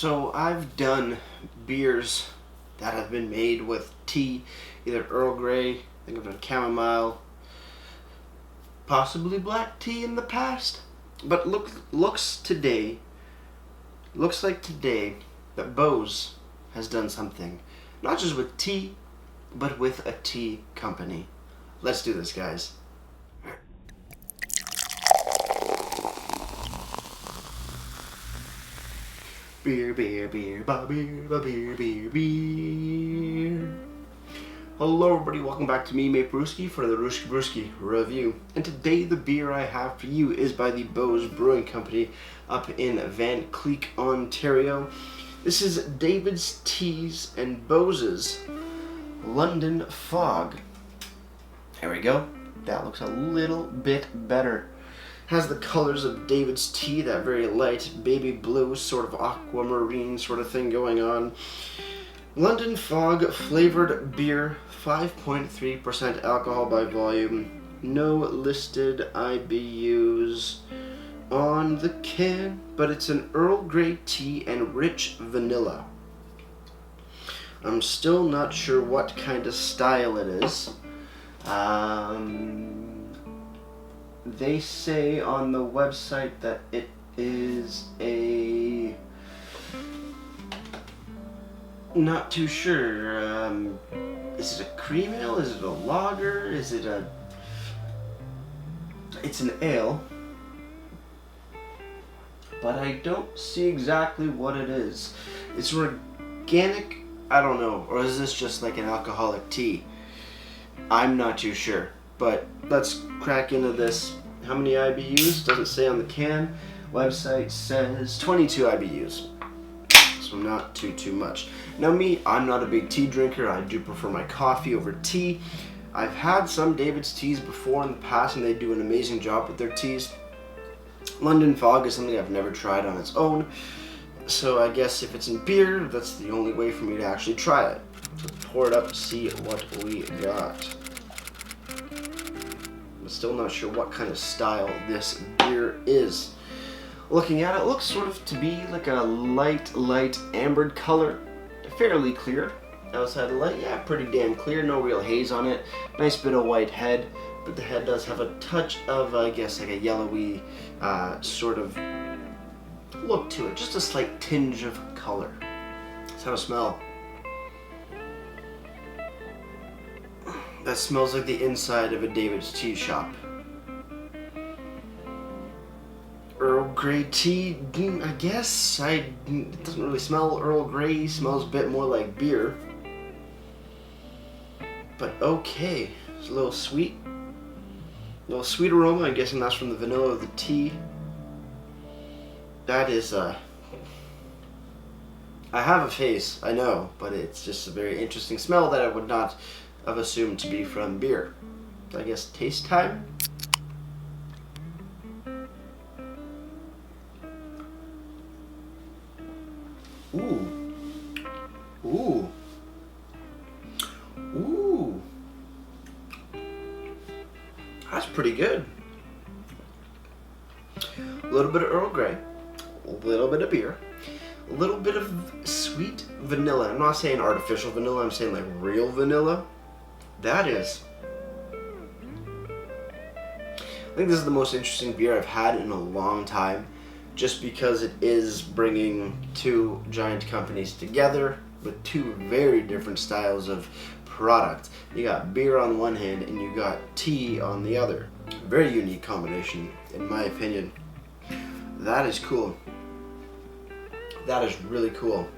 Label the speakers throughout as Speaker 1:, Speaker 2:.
Speaker 1: So I've done beers that have been made with tea, either Earl Grey, I think I've done chamomile, possibly black tea in the past. But looks like today that Beau's has done something, not just with tea, but with a tea company. Let's do this, guys. Beer, beer, beer, ba beer, ba beer, beer, beer. Hello everybody, welcome back to me, Mate Brewski, for the Ruski Brewski review. And today the beer I have for you is by the Beau'S Brewing Company up in Van Cleek, Ontario. This is David's Teas and Beau's London Fog. There we go. That looks a little bit better. Has the colors of David's Tea, that very light baby blue sort of aquamarine sort of thing going on. London Fog flavored beer, 5.3% alcohol by volume, no listed IBUs on the can, but it's an Earl Grey tea and rich vanilla. I'm still not sure what kind of style it is. They say on the website that it is a... not too sure. Is it a cream ale? Is it a lager? Is it a... It's an ale. But I don't see exactly what it is. It's organic, I don't know. Or is this just like an alcoholic tea? I'm not too sure. But let's crack into this. How many IBUs? Doesn't say on the can. Website says 22 IBUs. So not too much. Now me, I'm not a big tea drinker. I do prefer my coffee over tea. I've had some David's Teas before in the past and they do an amazing job with their teas. London Fog is something I've never tried on its own. So I guess if it's in beer, that's the only way for me to actually try it. So pour it up, see what we got. I'm still not sure what kind of style this beer is. Looking at it, it looks sort of to be like a light ambered color. Fairly clear. Outside the light, yeah, pretty damn clear. No real haze on it. Nice bit of white head, but the head does have a touch of, I guess, like a yellowy sort of look to it. Just a slight tinge of color. Let's have a smell. That smells like the inside of a David's tea shop. Earl Grey tea, I guess. It doesn't really smell Earl Grey. Smells a bit more like beer. But okay, it's a little sweet. A little sweet aroma. I'm guessing that's from the vanilla of the tea. That is I have a face, I know, but it's just a very interesting smell that I would not have assumed to be from beer. I guess taste time. Ooh. Ooh. Ooh. That's pretty good. A little bit of Earl Grey, a little bit of beer, a little bit of sweet vanilla. I'm not saying artificial vanilla, I'm saying like real vanilla. That is... I think this is the most interesting beer I've had in a long time, just because it is bringing two giant companies together with two very different styles of product. You got beer on one hand and you got tea on the other. Very unique combination, in my opinion. That is cool. That is really cool.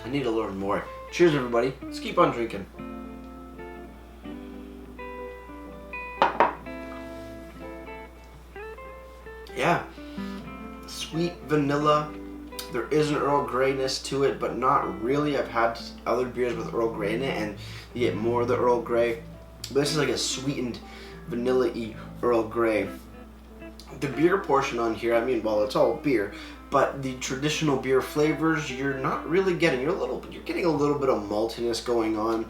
Speaker 1: I need to learn more. Cheers, everybody. Let's keep on drinking. Yeah, sweet vanilla. There is an Earl Greyness to it, but not really. I've had other beers with Earl Grey in it, and you get more of the Earl Grey. But this is like a sweetened, vanilla-y Earl Grey. The beer portion on here, I mean, well, it's all beer, but the traditional beer flavors, you're not really getting. You're getting a little bit of maltiness going on,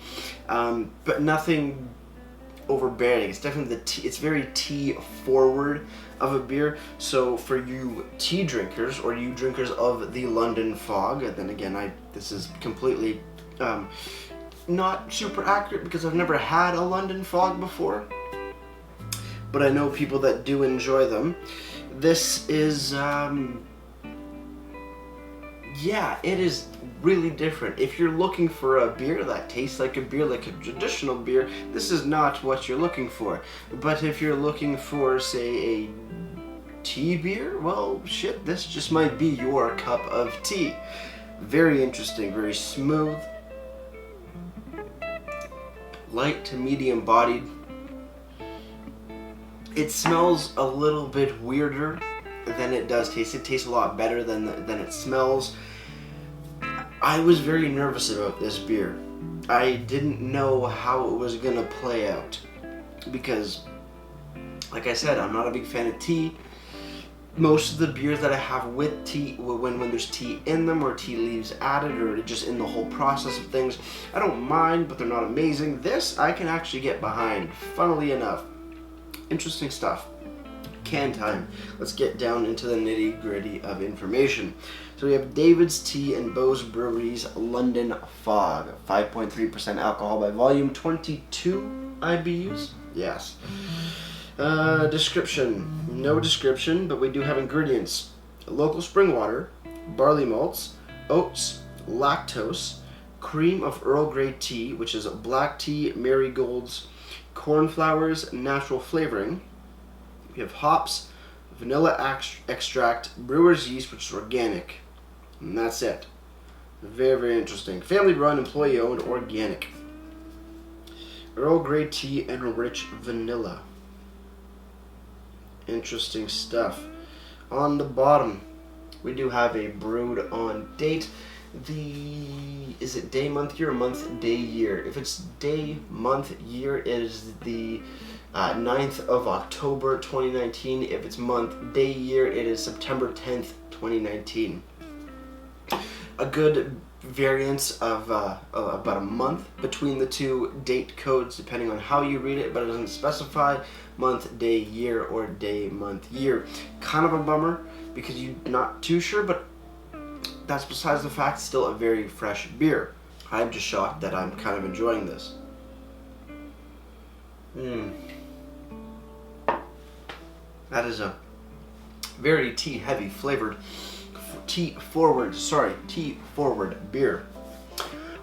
Speaker 1: but nothing overbearing. It's definitely it's very tea forward of a beer. So for you tea drinkers or you drinkers of the London Fog, and then again, this is completely not super accurate because I've never had a London Fog before, but I know people that do enjoy them. This is yeah, it is really different. If you're looking for a beer that tastes like a beer, like a traditional beer, this is not what you're looking for. But if you're looking for, say, a tea beer, well, shit, this just might be your cup of tea. Very interesting, very smooth, light to medium bodied. It smells a little bit weirder than it does taste. It tastes a lot better than it smells. I was very nervous about this beer. I didn't know how it was gonna play out because, like I said, I'm not a big fan of tea. Most of the beers that I have with tea, when there's tea in them or tea leaves added or just in the whole process of things, I don't mind, but they're not amazing. This I can actually get behind, funnily enough. Interesting stuff. Can time. Let's get down into the nitty gritty of information. So we have David's Tea and Beau'S Brewery's London Fog, 5.3% alcohol by volume, 22 IBUs. Yes. Description. No description, but we do have ingredients. Local spring water, barley malts, oats, lactose, cream of Earl Grey tea, which is black tea, marigolds, cornflowers, natural flavoring. We have hops, vanilla extract, brewer's yeast, which is organic. And that's it. Very, very interesting. Family run, employee owned, organic. Earl Grey tea and rich vanilla. Interesting stuff. On the bottom, we do have a brewed on date. Is it day, month, year, or month, day, year? If it's day, month, year, it is the 9th of October 2019. If it's month, day, year, it is September 10th, 2019. A good variance of about a month between the two date codes, depending on how you read it, but it doesn't specify month, day, year, or day, month, year. Kind of a bummer because you're not too sure, but that's besides the fact. Still a very fresh beer. I'm just shocked that I'm kind of enjoying this. That is a very tea heavy flavored, tea forward beer.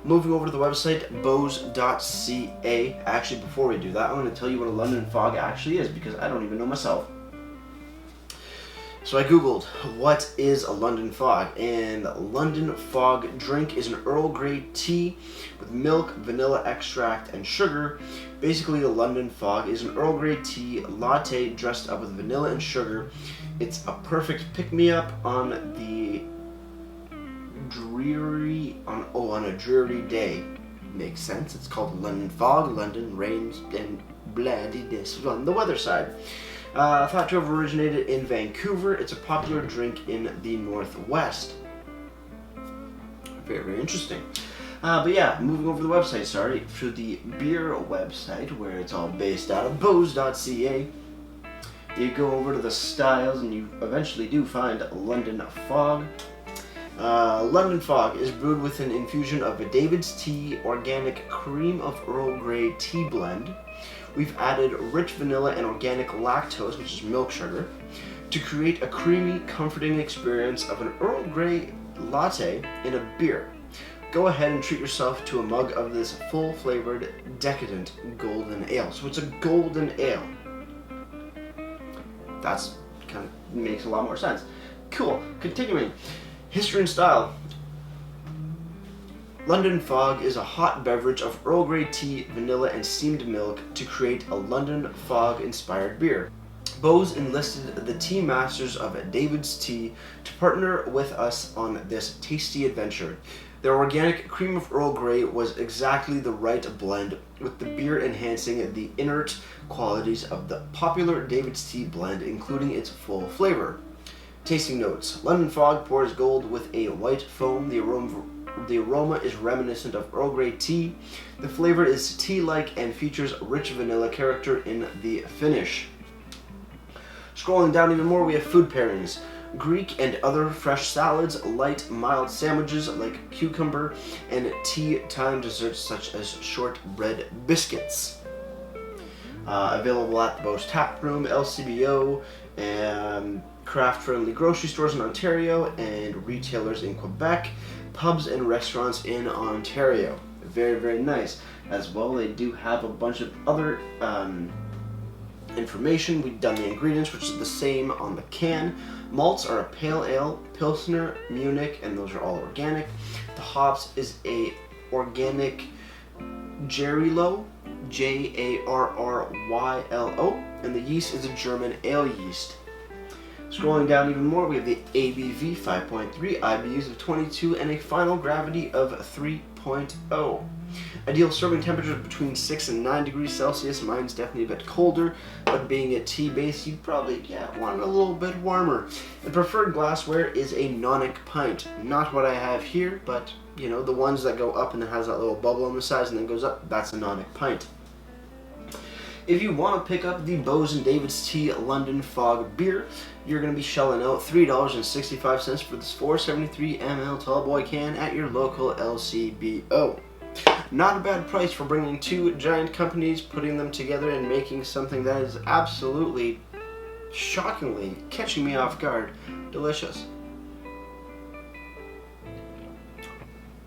Speaker 1: Moving over to the website, beaus.ca. Actually, before we do that, I'm going to tell you what a London Fog actually is because I don't even know myself. So I googled, what is a London Fog? And London Fog drink is an Earl Grey tea with milk, vanilla extract, and sugar. Basically, a London Fog is an Earl Grey tea latte dressed up with vanilla and sugar. It's a perfect pick-me-up on a dreary day. Makes sense. It's called London Fog. London rains and bloodiness on the weather side. Thought to have originated in Vancouver. It's a popular drink in the Northwest. Very, very interesting. But yeah, moving over to the website, to the beer website where it's all based out of beaus.ca. You go over to the styles and you eventually do find London Fog. London Fog is brewed with an infusion of a David's Tea organic cream of Earl Grey tea blend. We've added rich vanilla and organic lactose, which is milk sugar, to create a creamy, comforting experience of an Earl Grey latte in a beer. Go ahead and treat yourself to a mug of this full-flavored, decadent golden ale. So it's a golden ale. That's kind of makes a lot more sense. Cool. Continuing. History and style. London Fog is a hot beverage of Earl Grey tea, vanilla, and steamed milk to create a London Fog-inspired beer. Beau's enlisted the tea masters of David's Tea to partner with us on this tasty adventure. Their organic cream of Earl Grey was exactly the right blend, with the beer enhancing the inert qualities of the popular David's Tea blend, including its full flavor. Tasting notes. London Fog pours gold with a white foam. The The aroma is reminiscent of Earl Grey tea. The flavor is tea-like and features rich vanilla character in the finish. Scrolling down even more, we have food pairings. Greek and other fresh salads, light, mild sandwiches like cucumber, and tea-time desserts such as shortbread biscuits. Available at the Beau's Tap Room, LCBO, and craft-friendly grocery stores in Ontario, and retailers in Quebec, pubs and restaurants in Ontario. Very, very nice. As well, they do have a bunch of other information. We've done the ingredients, which is the same on the can. Malts are a pale ale, Pilsner, Munich, and those are all organic. The hops is a organic Jarrylo, Jarrylo, and the yeast is a German ale yeast. Scrolling down even more, we have the ABV 5.3, IBUs of 22, and a final gravity of 3.0. Ideal serving temperatures between 6 and 9 degrees Celsius. Mine's definitely a bit colder, but being a tea base, you'd probably want it a little bit warmer. And preferred glassware is a nonic pint. Not what I have here, but you know, the ones that go up and it has that little bubble on the sides and then goes up, that's a nonic pint. If you want to pick up the Beau's and David's Tea London Fog beer, you're going to be shelling out $3.65 for this 473 ml tall boy can at your local LCBO. Not a bad price for bringing two giant companies, putting them together and making something that is absolutely, shockingly, catching me off guard, delicious.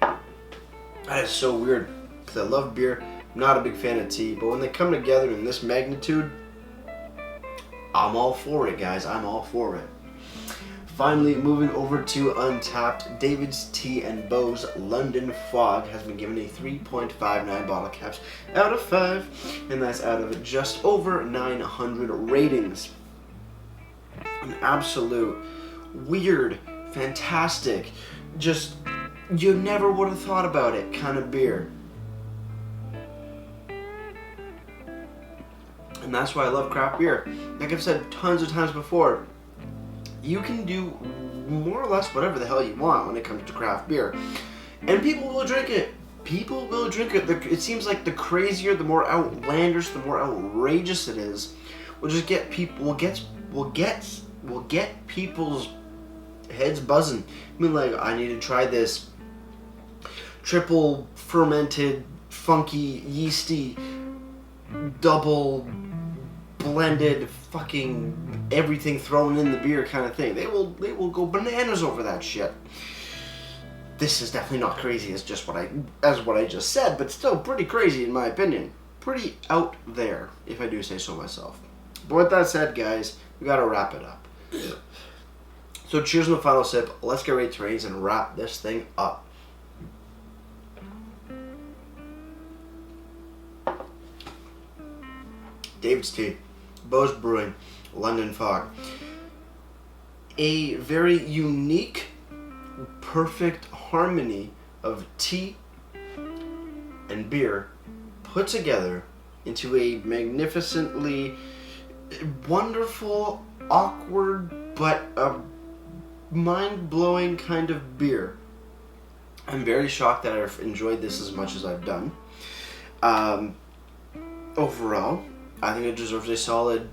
Speaker 1: That is so weird, because I love beer. I'm not a big fan of tea, but when they come together in this magnitude, I'm all for it, guys. I'm all for it. Finally, moving over to Untapped, David's Tea and Beau's London Fog has been given a 3.59 bottle caps out of 5, and that's out of just over 900 ratings. An absolute weird, fantastic, just you never would have thought about it kind of beer. And that's why I love craft beer. Like I've said tons of times before, you can do more or less whatever the hell you want when it comes to craft beer. And people will drink it. People will drink it. It seems like the crazier, the more outlandish, the more outrageous it is, will just get people, will get people's heads buzzing. I mean, like, I need to try this triple fermented, funky, yeasty, double blended, fucking everything thrown in the beer kind of thing. They will go bananas over that shit. This is definitely not crazy as what I just said, but still pretty crazy in my opinion. Pretty out there, if I do say so myself. But with that said, guys, we gotta wrap it up. So cheers on the final sip. Let's get ready to raise and wrap this thing up. David's Tea, Beau's Brewing, London Fog. A very unique, perfect harmony of tea and beer put together into a magnificently wonderful, awkward, but a mind-blowing kind of beer. I'm very shocked that I've enjoyed this as much as I've done. Overall, I think it deserves a solid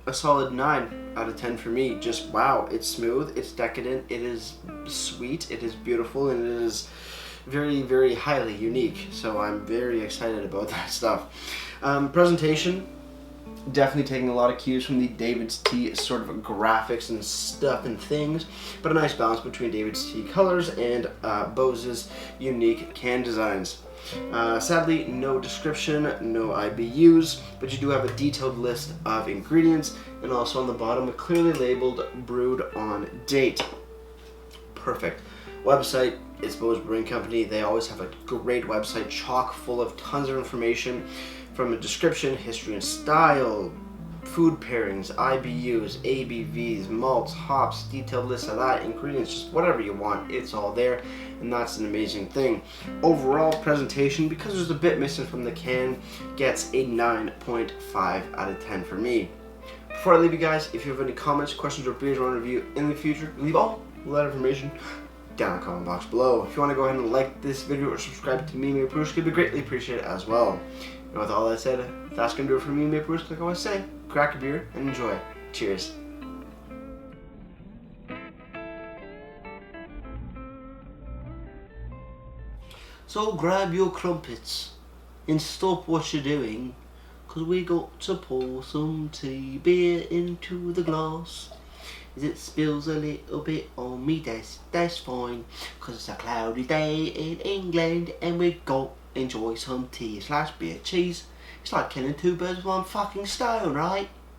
Speaker 1: 9 out of 10 for me. Just wow, it's smooth, it's decadent, it is sweet, it is beautiful, and it is very, very highly unique. So I'm very excited about that stuff. Presentation, definitely taking a lot of cues from the David's Tea sort of graphics and stuff and things, but a nice balance between David's Tea colors and Beau's unique can designs. Sadly, no description, no IBUs, but you do have a detailed list of ingredients, and also on the bottom a clearly labeled brewed on date. Perfect. Website, it's Beau's Brewing Company. They always have a great website, chock full of tons of information, from a description, history and style, food pairings, IBUs, ABVs, malts, hops, detailed list of that, ingredients, just whatever you want, it's all there, and that's an amazing thing. Overall presentation, because there's a bit missing from the can, gets a 9.5 out of 10 for me. Before I leave you guys, if you have any comments, questions, or beers you want to review in the future, leave all that information down in the comment box below. If you want to go ahead and like this video or subscribe to me, Maple Brewski, it'd be greatly appreciated as well. And with all that said, that's going to do it for me, Maple Brewski. Like I always say, crack a beer and enjoy. Cheers. So grab your crumpets and stop what you're doing, 'cause we got to pour some tea beer into the glass. As it spills a little bit on me desk, that's fine, 'cause it's a cloudy day in England and we got to enjoy some tea slash beer cheese. It's like killing two birds with one fucking stone, right?